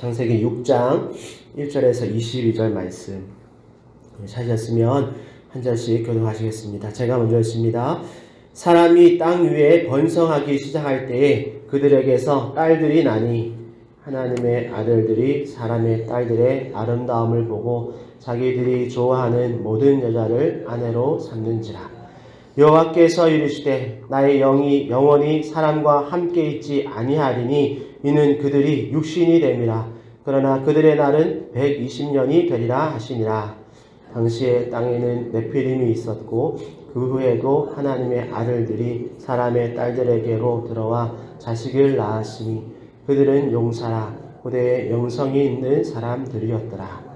창세기 6장 1절에서 22절 말씀 찾으셨으면 한 절씩 교독하시겠습니다. 제가 먼저 읽습니다. 사람이 땅 위에 번성하기 시작할 때에 그들에게서 딸들이 나니 하나님의 아들들이 사람의 딸들의 아름다움을 보고 자기들이 좋아하는 모든 여자를 아내로 삼는지라. 여호와께서 이르시되 나의 영이 영원히 사람과 함께 있지 아니하리니 이는 그들이 육신이 됨이라. 그러나 그들의 날은 120년이 되리라 하시니라. 당시에 땅에는 네피림이 있었고 그 후에도 하나님의 아들들이 사람의 딸들에게로 들어와 자식을 낳았으니 그들은 용사라 고대에 영성이 있는 사람들이었더라.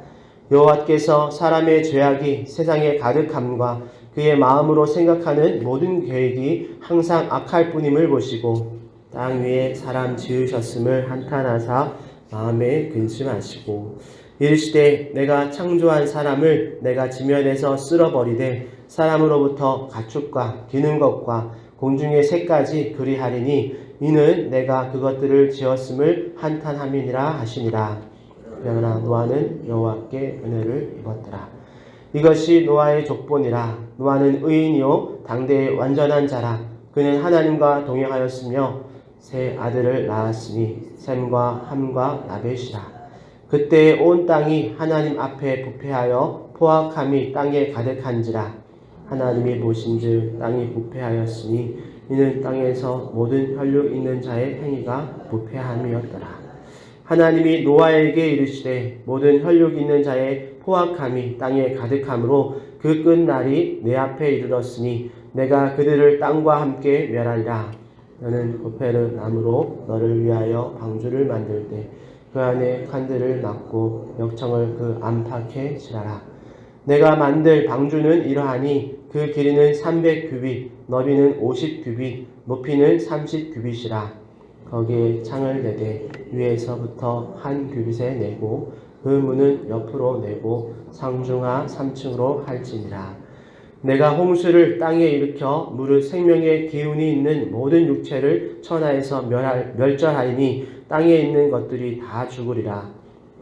여호와께서 사람의 죄악이 세상에 가득함과 그의 마음으로 생각하는 모든 계획이 항상 악할 뿐임을 보시고 땅 위에 사람 지으셨음을 한탄하사 마음에 근심하시고 이르시되 내가 창조한 사람을 내가 지면에서 쓸어버리되 사람으로부터 가축과 기는 것과 공중의 새까지 그리하리니 이는 내가 그것들을 지었음을 한탄함이니라 하시니라. 그러나 노아는 여호와께 은혜를 입었더라. 이것이 노아의 족본이라. 노아는 의인이요 당대의 완전한 자라. 그는 하나님과 동행하였으며 세 아들을 낳았으니 셈과 함과 야벳이라. 그때 온 땅이 하나님 앞에 부패하여 포악함이 땅에 가득한지라. 하나님이 보신즉 땅이 부패하였으니 이는 땅에서 모든 혈육 있는 자의 행위가 부패함이었더라. 하나님이 노아에게 이르시되 모든 혈육 있는 자의 포악함이 땅에 가득함으로 그 끝날이 내 앞에 이르렀으니 내가 그들을 땅과 함께 멸하리라. 너는 고페르 나무로 너를 위하여 방주를 만들 때 그 안에 칸들을 막고 역청을 그 안팎에 칠하라. 내가 만들 방주는 이러하니 그 길이는 300규빗, 너비는 50규빗, 높이는 30규빗이라. 거기에 창을 내되 위에서부터 한 규빗에 내고 그 문은 옆으로 내고 상중하 3층으로 할지니라. 내가 홍수를 땅에 일으켜 무릇 생명의 기운이 있는 모든 육체를 천하에서 멸절하리니 땅에 있는 것들이 다 죽으리라.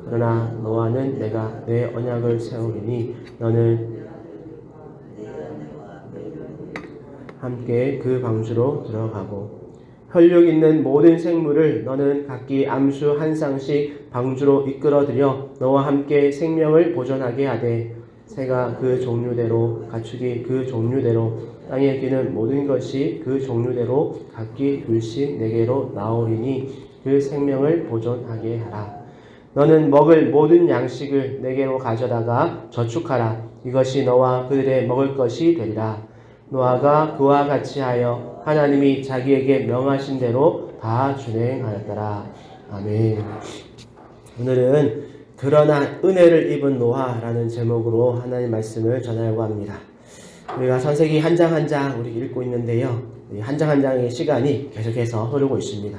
그러나 노아는 내가 내 언약을 세우리니 너는 함께 그 방주로 들어가고 혈육 있는 모든 생물을 너는 각기 암수 한 쌍씩 방주로 이끌어들여 너와 함께 생명을 보존하게 하되 새가 그 종류대로 가축이 그 종류대로 땅에 기는 모든 것이 그 종류대로 각기 둘씩 내게로 나오리니 그 생명을 보존하게 하라. 너는 먹을 모든 양식을 내게로 가져다가 저축하라. 이것이 너와 그들의 먹을 것이 되리라. 노아가 그와 같이 하여 하나님이 자기에게 명하신 대로 다 준행하였더라. 아멘. 오늘은 그러나 은혜를 입은 노아라는 제목으로 하나님 말씀을 전하려고 합니다. 우리가 창세기 한 장 한 장 우리 읽고 있는데요. 한 장 한 장의 시간이 계속해서 흐르고 있습니다.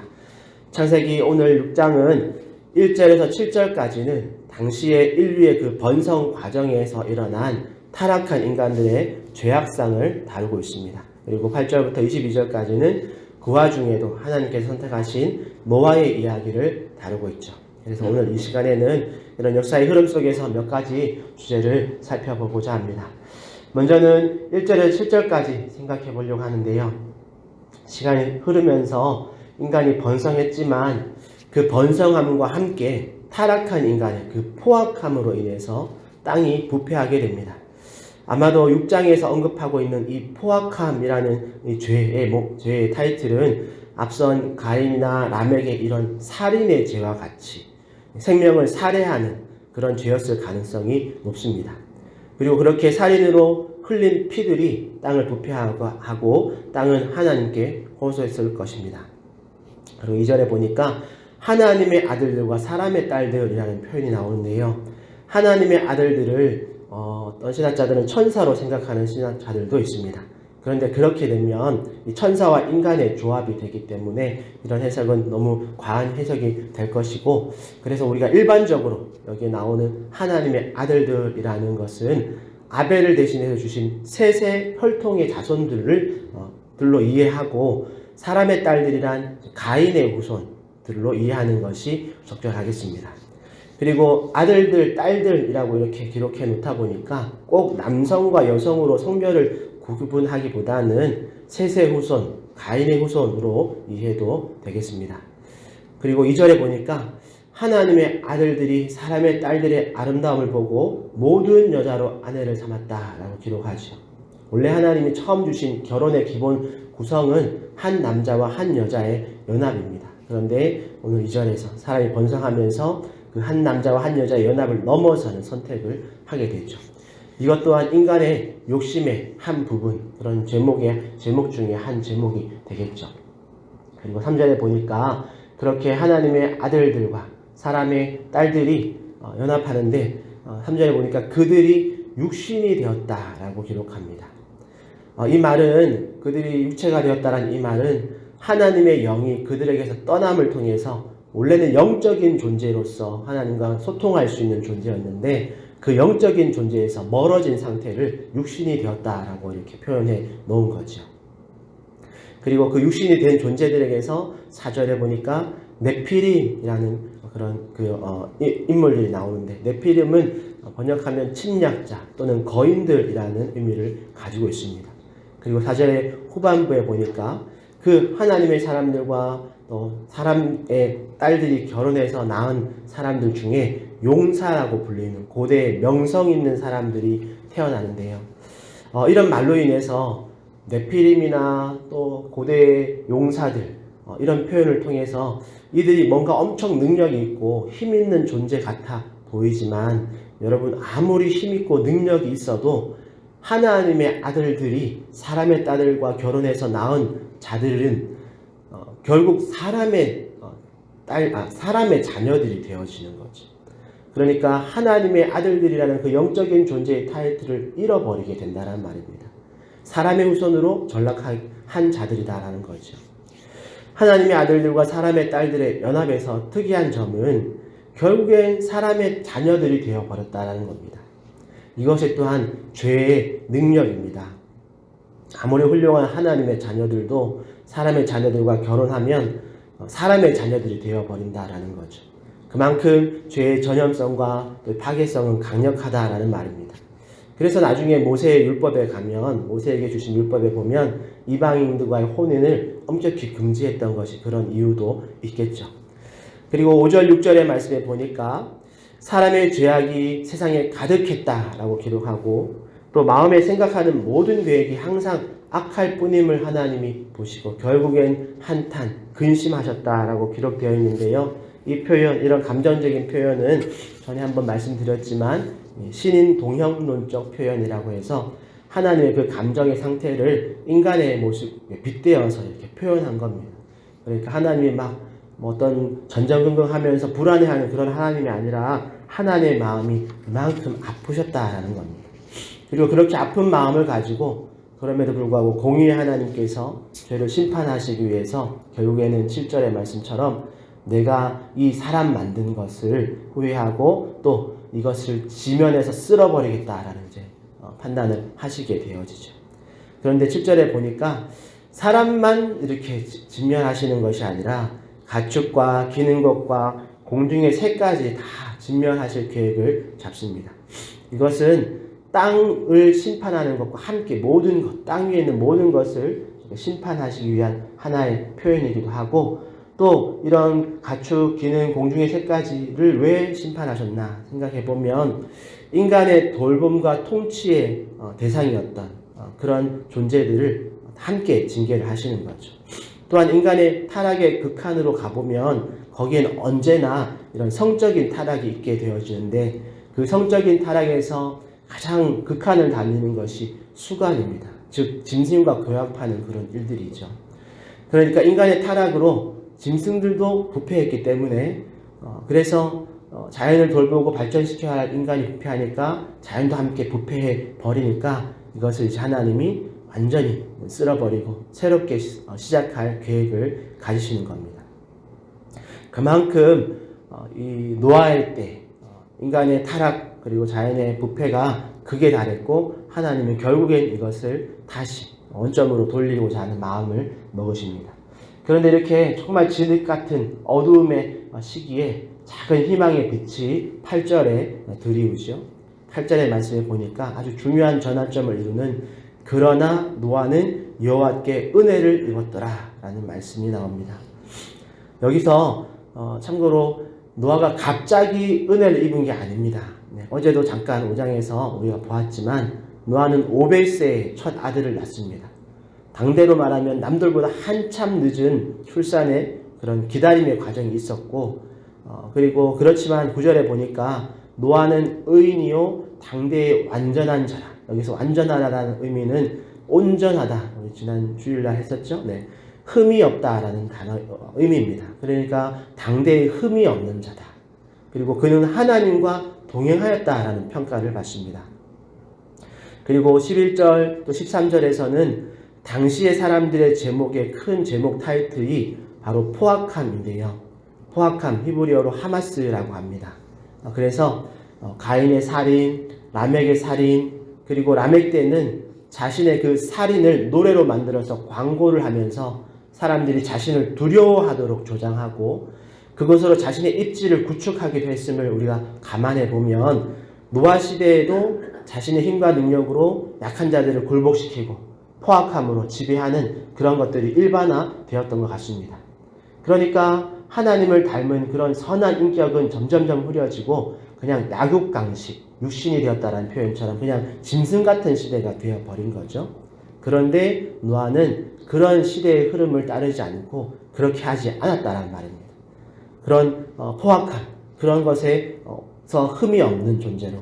창세기 오늘 6장은 1절에서 7절까지는 당시의 인류의 그 번성 과정에서 일어난 타락한 인간들의 죄악상을 다루고 있습니다. 그리고 8절부터 22절까지는 그 와중에도 하나님께서 선택하신 노아의 이야기를 다루고 있죠. 그래서 오늘 이 시간에는 이런 역사의 흐름 속에서 몇 가지 주제를 살펴보고자 합니다. 먼저는 1절에서 7절까지 생각해 보려고 하는데요. 시간이 흐르면서 인간이 번성했지만 그 번성함과 함께 타락한 인간의 그 포악함으로 인해서 땅이 부패하게 됩니다. 아마도 6장에서 언급하고 있는 이 포악함이라는 이 죄의 타이틀은 앞선 가인이나 라멕의 이런 살인의 죄와 같이 생명을 살해하는 그런 죄였을 가능성이 높습니다. 그리고 그렇게 살인으로 흘린 피들이 땅을 부패하고 땅은 하나님께 호소했을 것입니다. 그리고 2절에 보니까 하나님의 아들들과 사람의 딸들이라는 표현이 나오는데요. 하나님의 아들들을 어떤 신학자들은 천사로 생각하는 신학자들도 있습니다. 그런데 그렇게 되면 이 천사와 인간의 조합이 되기 때문에 이런 해석은 너무 과한 해석이 될 것이고, 그래서 우리가 일반적으로 여기에 나오는 하나님의 아들들이라는 것은 아벨을 대신해서 주신 셋의 혈통의 자손들로 이해하고 사람의 딸들이란 가인의 후손들로 이해하는 것이 적절하겠습니다. 그리고 아들들, 딸들이라고 이렇게 기록해 놓다 보니까 꼭 남성과 여성으로 성별을 구분하기보다는 셋의 후손, 가인의 후손으로 이해도 되겠습니다. 그리고 2절에 보니까 하나님의 아들들이 사람의 딸들의 아름다움을 보고 모든 여자로 아내를 삼았다라고 기록하죠. 원래 하나님이 처음 주신 결혼의 기본 구성은 한 남자와 한 여자의 연합입니다. 그런데 오늘 2절에서 사람이 번성하면서 그 한 남자와 한 여자의 연합을 넘어서는 선택을 하게 되죠. 이것 또한 인간의 욕심의 한 부분, 그런 제목 중에 한 제목이 되겠죠. 그리고 3절에 보니까 그렇게 하나님의 아들들과 사람의 딸들이 연합하는데 3절에 보니까 그들이 육신이 되었다라고 기록합니다. 이 말은 그들이 육체가 되었다라는 이 말은 하나님의 영이 그들에게서 떠남을 통해서 원래는 영적인 존재로서 하나님과 소통할 수 있는 존재였는데 그 영적인 존재에서 멀어진 상태를 육신이 되었다라고 이렇게 표현해 놓은 거죠. 그리고 그 육신이 된 존재들에게서 4절에 보니까 네피림이라는 그런 인물들이 나오는데 네피림은 번역하면 침략자 또는 거인들이라는 의미를 가지고 있습니다. 그리고 4절의 후반부에 보니까 그 하나님의 사람들과 또 사람의 딸들이 결혼해서 낳은 사람들 중에 용사라고 불리는 고대의 명성 있는 사람들이 태어나는데요. 이런 말로 인해서 네피림이나 또 고대의 용사들 이런 표현을 통해서 이들이 뭔가 엄청 능력이 있고 힘 있는 존재 같아 보이지만 여러분 아무리 힘 있고 능력이 있어도 하나님의 아들들이 사람의 딸들과 결혼해서 낳은 자들은 결국 사람의 자녀들이 되어지는 거지. 그러니까 하나님의 아들들이라는 그 영적인 존재의 타이틀을 잃어버리게 된다는 말입니다. 사람의 후손으로 전락한 자들이다라는 거죠. 하나님의 아들들과 사람의 딸들의 연합에서 특이한 점은 결국엔 사람의 자녀들이 되어버렸다는 겁니다. 이것이 또한 죄의 능력입니다. 아무리 훌륭한 하나님의 자녀들도 사람의 자녀들과 결혼하면 사람의 자녀들이 되어버린다라는 거죠. 그만큼 죄의 전염성과 파괴성은 강력하다라는 말입니다. 그래서 나중에 모세의 율법에 가면 모세에게 주신 율법에 보면 이방인들과의 혼인을 엄격히 금지했던 것이 그런 이유도 있겠죠. 그리고 5절 6절의 말씀에 보니까 사람의 죄악이 세상에 가득했다라고 기록하고 또 마음에 생각하는 모든 계획이 항상 악할 뿐임을 하나님이 보시고 결국엔 한탄 근심하셨다라고 기록되어 있는데요. 이 표현, 이런 감정적인 표현은 전에 한번 말씀드렸지만 신인 동형론적 표현이라고 해서 하나님의 그 감정의 상태를 인간의 모습에 빗대어서 이렇게 표현한 겁니다. 그러니까 하나님이 막 어떤 전전긍긍하면서 불안해하는 그런 하나님이 아니라 하나님의 마음이 그만큼 아프셨다라는 겁니다. 그리고 그렇게 아픈 마음을 가지고 그럼에도 불구하고 공의의 하나님께서 죄를 심판하시기 위해서 결국에는 7절의 말씀처럼 내가 이 사람 만든 것을 후회하고 또 이것을 지면에서 쓸어버리겠다라는 이제 판단을 하시게 되어지죠. 그런데 7절에 보니까 사람만 이렇게 진멸하시는 것이 아니라 가축과 기는 것과 공중의 새까지 다 진멸하실 계획을 잡습니다. 이것은 땅을 심판하는 것과 함께 모든 것, 땅 위에 있는 모든 것을 심판하시기 위한 하나의 표현이기도 하고 또 이런 가축, 기는, 공중의 새까지를 왜 심판하셨나 생각해보면 인간의 돌봄과 통치의 대상이었던 그런 존재들을 함께 징계를 하시는 거죠. 또한 인간의 타락의 극한으로 가보면 거기에는 언제나 이런 성적인 타락이 있게 되어지는데 그 성적인 타락에서 가장 극한을 달리는 것이 수간입니다. 즉 짐승과 교합하는 그런 일들이죠. 그러니까 인간의 타락으로 짐승들도 부패했기 때문에 그래서 자연을 돌보고 발전시켜야 할 인간이 부패하니까 자연도 함께 부패해 버리니까 이것을 이제 하나님이 완전히 쓸어버리고 새롭게 시작할 계획을 가지시는 겁니다. 그만큼 이 노아의 때 인간의 타락 그리고 자연의 부패가 극에 달했고 하나님은 결국엔 이것을 다시 원점으로 돌리고자 하는 마음을 먹으십니다. 그런데 이렇게 정말 진흙 같은 어두움에 시기에 작은 희망의 빛이 8절에 드리우죠. 8절의 말씀을 보니까 아주 중요한 전환점을 이루는 그러나 노아는 여호와께 은혜를 입었더라 라는 말씀이 나옵니다. 여기서 참고로 노아가 갑자기 은혜를 입은 게 아닙니다. 어제도 잠깐 5장에서 우리가 보았지만 노아는 500세에 첫 아들을 낳습니다. 당대로 말하면 남들보다 한참 늦은 출산의 그런 기다림의 과정이 있었고 그리고 그렇지만 9절에 보니까 노아는 의인이요 당대의 완전한 자라. 여기서 완전하다라는 의미는 온전하다. 우리 지난 주일날 했었죠. 네. 흠이 없다라는 단어 의미입니다. 그러니까 당대의 흠이 없는 자다. 그리고 그는 하나님과 동행하였다라는 평가를 받습니다. 그리고 11절 또 13절에서는 당시의 사람들의 제목의 큰 제목 타이틀이 바로 포악함인데요. 포악함, 히브리어로 하마스라고 합니다. 그래서 가인의 살인, 라멕의 살인, 그리고 라멕 때는 자신의 그 살인을 노래로 만들어서 광고를 하면서 사람들이 자신을 두려워하도록 조장하고 그것으로 자신의 입지를 구축하기도 했음을 우리가 감안해 보면 노아 시대에도 자신의 힘과 능력으로 약한 자들을 굴복시키고 포악함으로 지배하는 그런 것들이 일반화되었던 것 같습니다. 그러니까 하나님을 닮은 그런 선한 인격은 점점점 흐려지고 그냥 약육강식, 육신이 되었다라는 표현처럼 그냥 짐승 같은 시대가 되어버린 거죠. 그런데 노아는 그런 시대의 흐름을 따르지 않고 그렇게 하지 않았다라는 말입니다. 그런 포악함, 그런 것에서 흠이 없는 존재로.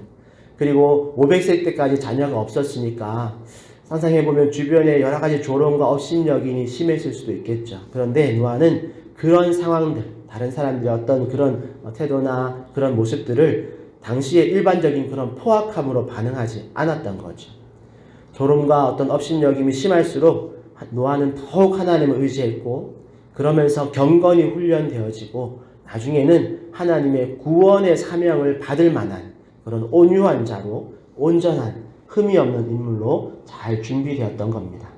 그리고 500세 때까지 자녀가 없었으니까 상상해보면 주변에 여러 가지 조롱과 업신여긴이 심했을 수도 있겠죠. 그런데 노아는 그런 상황들, 다른 사람들의 어떤 그런 태도나 그런 모습들을 당시의 일반적인 그런 포악함으로 반응하지 않았던 거죠. 조롱과 어떤 업신여김이 심할수록 노아는 더욱 하나님을 의지했고 그러면서 경건이 훈련되어지고 나중에는 하나님의 구원의 사명을 받을 만한 그런 온유한 자로 온전한 흠이 없는 인물로 잘 준비되었던 겁니다.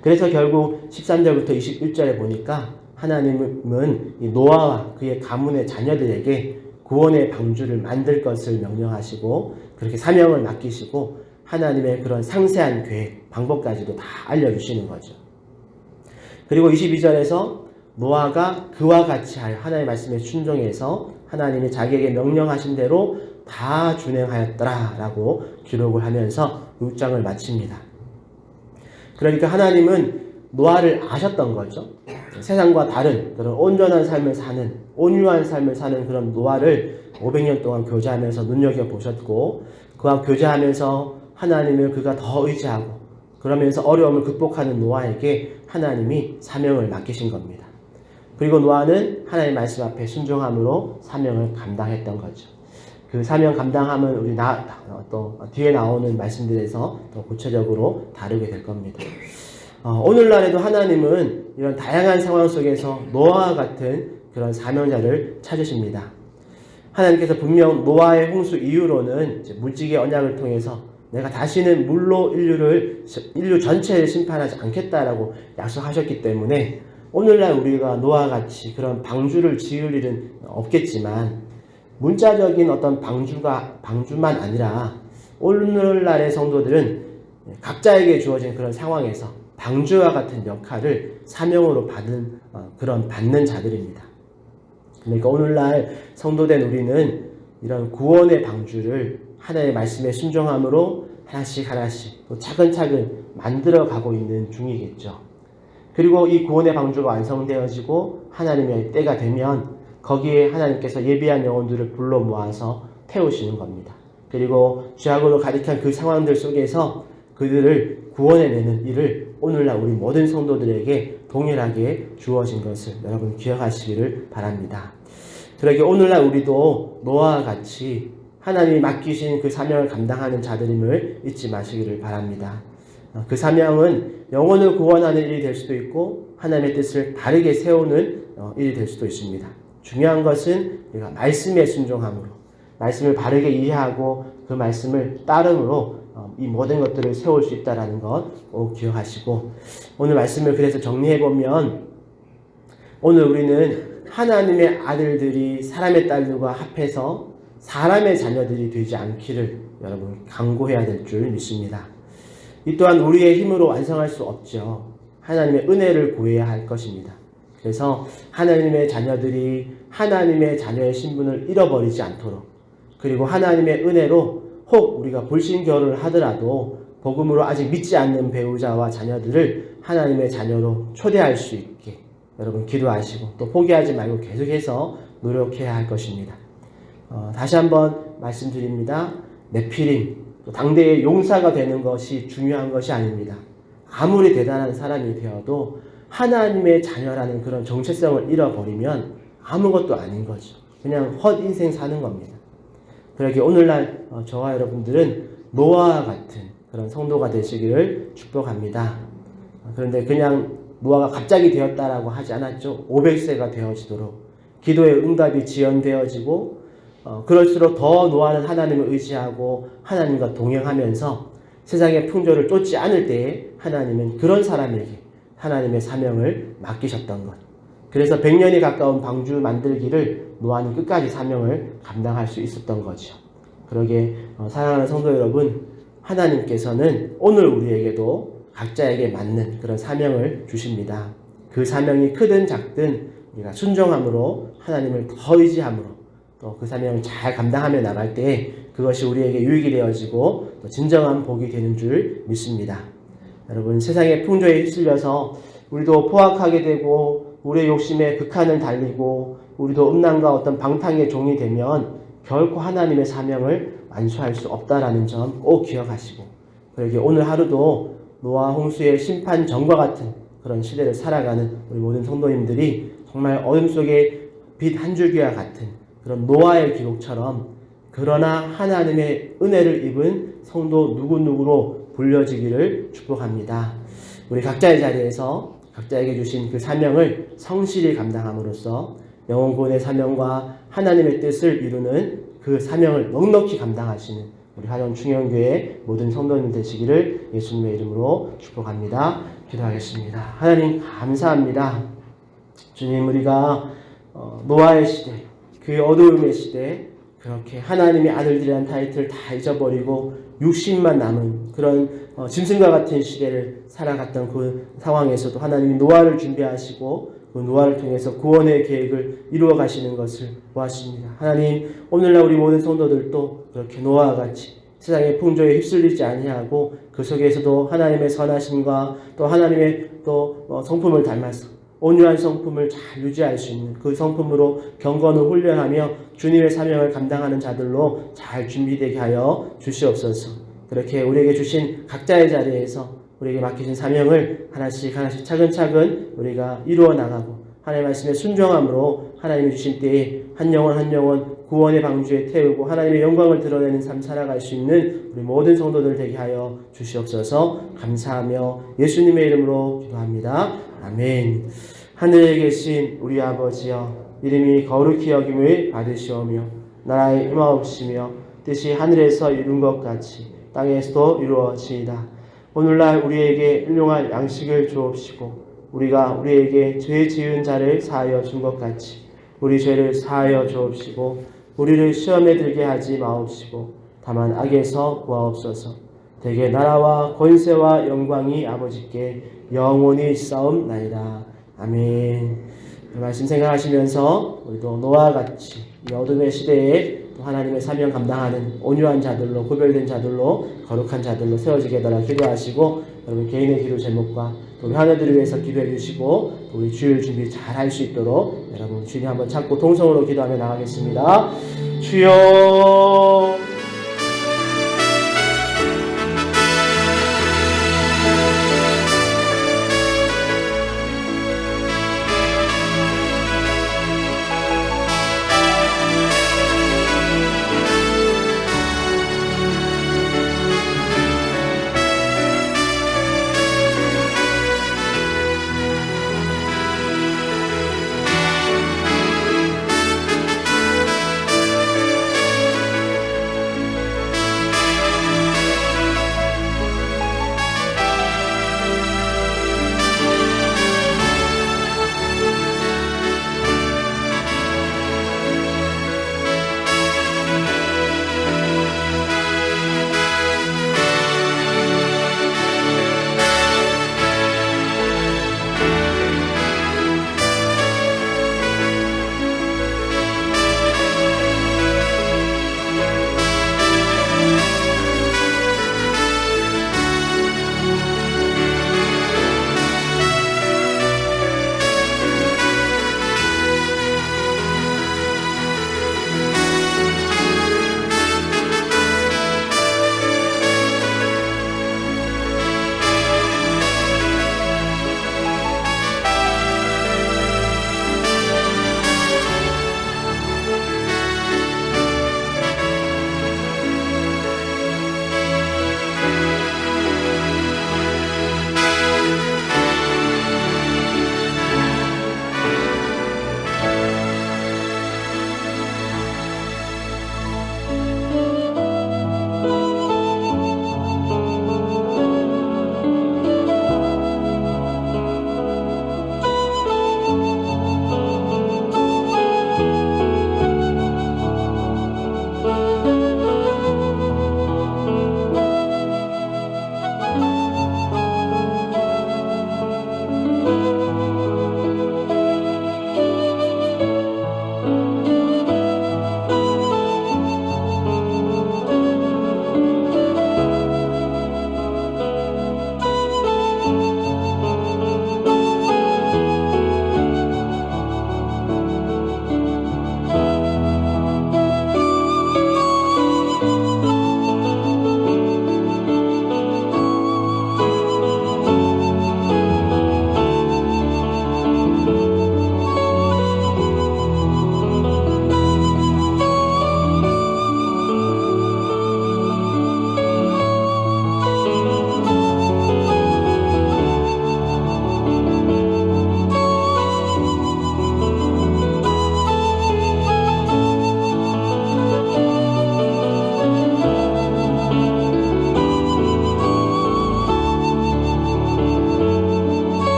그래서 결국 13절부터 21절에 보니까 하나님은 이 노아와 그의 가문의 자녀들에게 구원의 방주를 만들 것을 명령하시고 그렇게 사명을 맡기시고 하나님의 그런 상세한 계획, 방법까지도 다 알려주시는 거죠. 그리고 22절에서 노아가 그와 같이 하여 하나님의 말씀에 순종해서 하나님이 자기에게 명령하신 대로 다 준행하였더라 라고 기록을 하면서 6장을 마칩니다. 그러니까 하나님은 노아를 아셨던 거죠. 세상과 다른 그런 온전한 삶을 사는, 온유한 삶을 사는 그런 노아를 500년 동안 교제하면서 눈여겨보셨고 그와 교제하면서 하나님을 그가 더 의지하고 그러면서 어려움을 극복하는 노아에게 하나님이 사명을 맡기신 겁니다. 그리고 노아는 하나님의 말씀 앞에 순종함으로 사명을 감당했던 거죠. 그 사명 감당함은 우리 또 뒤에 나오는 말씀들에서 더 구체적으로 다루게 될 겁니다. 오늘날에도 하나님은 이런 다양한 상황 속에서 노아와 같은 그런 사명자를 찾으십니다. 하나님께서 분명 노아의 홍수 이후로는 물질의 언약을 통해서 내가 다시는 물로 인류 전체를 심판하지 않겠다라고 약속하셨기 때문에 오늘날 우리가 노아와 같이 그런 방주를 지을 일은 없겠지만 문자적인 어떤 방주만 아니라 오늘날의 성도들은 각자에게 주어진 그런 상황에서 방주와 같은 역할을 사명으로 받는 자들입니다. 그러니까 오늘날 성도된 우리는 이런 구원의 방주를 하나님의 말씀에 순종함으로 하나씩 또 차근차근 만들어가고 있는 중이겠죠. 그리고 이 구원의 방주가 완성되어지고 하나님의 때가 되면 거기에 하나님께서 예비한 영혼들을 불러 모아서 태우시는 겁니다. 그리고 죄악으로 가득한 그 상황들 속에서 그들을 구원해내는 일을 오늘날 우리 모든 성도들에게 동일하게 주어진 것을 여러분 기억하시기를 바랍니다. 그러기에 오늘날 우리도 노아와 같이 하나님이 맡기신 그 사명을 감당하는 자들임을 잊지 마시기를 바랍니다. 그 사명은 영혼을 구원하는 일이 될 수도 있고 하나님의 뜻을 바르게 세우는 일이 될 수도 있습니다. 중요한 것은 우리가 말씀에 순종함으로 말씀을 바르게 이해하고 그 말씀을 따름으로 이 모든 것들을 세울 수 있다는 것 꼭 기억하시고 오늘 말씀을 그래서 정리해보면 오늘 우리는 하나님의 아들들이 사람의 딸들과 합해서 사람의 자녀들이 되지 않기를 여러분 강구해야 될 줄 믿습니다. 이 또한 우리의 힘으로 완성할 수 없죠. 하나님의 은혜를 구해야 할 것입니다. 그래서 하나님의 자녀들이 하나님의 자녀의 신분을 잃어버리지 않도록, 그리고 하나님의 은혜로 혹 우리가 불신결혼을 하더라도 복음으로 아직 믿지 않는 배우자와 자녀들을 하나님의 자녀로 초대할 수 있게 여러분 기도하시고 또 포기하지 말고 계속해서 노력해야 할 것입니다. 다시 한번 말씀드립니다. 네피림, 당대의 용사가 되는 것이 중요한 것이 아닙니다. 아무리 대단한 사람이 되어도 하나님의 자녀라는 그런 정체성을 잃어버리면 아무것도 아닌 거죠. 그냥 헛인생 사는 겁니다. 그렇게 오늘날 저와 여러분들은 노아와 같은 그런 성도가 되시기를 축복합니다. 그런데 그냥 노아가 갑자기 되었다라고 하지 않았죠. 500세가 되어지도록 기도의 응답이 지연되어지고 그럴수록 더 노아는 하나님을 의지하고 하나님과 동행하면서 세상의 풍조를 쫓지 않을 때에 하나님은 그런 사람에게 하나님의 사명을 맡기셨던 것. 그래서 100년이 가까운 방주 만들기를 노아는 끝까지 사명을 감당할 수 있었던 거죠. 그러게 사랑하는 성도 여러분, 하나님께서는 오늘 우리에게도 각자에게 맞는 그런 사명을 주십니다. 그 사명이 크든 작든 우리가 순종함으로 하나님을 더 의지함으로 또 그 사명을 잘 감당하며 나갈 때 그것이 우리에게 유익이 되어지고 또 진정한 복이 되는 줄 믿습니다. 여러분, 세상의 풍조에 휩쓸려서 우리도 포악하게 되고 우리의 욕심에 극한을 달리고 우리도 음란과 어떤 방탕의 종이 되면 결코 하나님의 사명을 완수할 수 없다라는 점 꼭 기억하시고, 그러게 오늘 하루도 노아 홍수의 심판 전과 같은 그런 시대를 살아가는 우리 모든 성도님들이 정말 어둠 속에 빛 한 줄기와 같은 그런 노아의 기록처럼 그러나 하나님의 은혜를 입은 성도 누구누구로 불려지기를 축복합니다. 우리 각자의 자리에서 각자에게 주신 그 사명을 성실히 감당함으로써 영혼 구원의 사명과 하나님의 뜻을 이루는 그 사명을 넉넉히 감당하시는 우리 하전 충영교회 모든 성도님 되시기를 예수님의 이름으로 축복합니다. 기도하겠습니다. 하나님 감사합니다. 주님, 우리가 노아의 시대, 그 어두움의 시대, 그렇게 하나님의 아들들이라는 타이틀을 다 잊어버리고 육신만 남은 그런 짐승과 같은 시대를 살아갔던 그 상황에서도 하나님이 노아를 준비하시고 그 노아를 통해서 구원의 계획을 이루어 가시는 것을 보았습니다. 하나님, 오늘날 우리 모든 성도들도 그렇게 노아와 같이 세상의 풍조에 휩쓸리지 아니하고 그 속에서도 하나님의 선하심과 또 하나님의 또 성품을 닮아서 온유한 성품을 잘 유지할 수 있는 그 성품으로 경건을 훈련하며 주님의 사명을 감당하는 자들로 잘 준비되게 하여 주시옵소서. 그렇게 우리에게 주신 각자의 자리에서 우리에게 맡기신 사명을 하나씩 하나씩 차근차근 우리가 이루어 나가고 하나님의 말씀에 순종함으로 하나님이 주신 때에 한 영혼 한 영혼 구원의 방주에 태우고 하나님의 영광을 드러내는 삶 살아갈 수 있는 우리 모든 성도들 되게 하여 주시옵소서. 감사하며 예수님의 이름으로 기도합니다. 아멘. 하늘에 계신 우리 아버지여, 이름이 거룩히 여김을 받으시오며 나라의 임하옵시며 뜻이 하늘에서 이룬 것 같이 땅에서도 이루어지이다. 오늘날 우리에게 일용할 양식을 주옵시고 우리가 우리에게 죄 지은 자를 사하여 준 것 같이 우리 죄를 사하여 주옵시고 우리를 시험에 들게 하지 마옵시고 다만 악에서 구하옵소서. 대개 나라와 권세와 영광이 아버지께 영원히 있사옵나이다. 아멘. 그 말씀 생각하시면서 우리도 노아와 같이 이 어둠의 시대에 또 하나님의 사명 감당하는 온유한 자들로, 구별된 자들로, 거룩한 자들로 세워지게 달라 기도하시고 여러분 개인의 기도 제목과 또 우리 하나님들을 위해서 기도해 주시고 또 우리 주일 준비 잘 할 수 있도록 여러분 주님 한번 찾고 동성으로 기도하며 나가겠습니다. 주여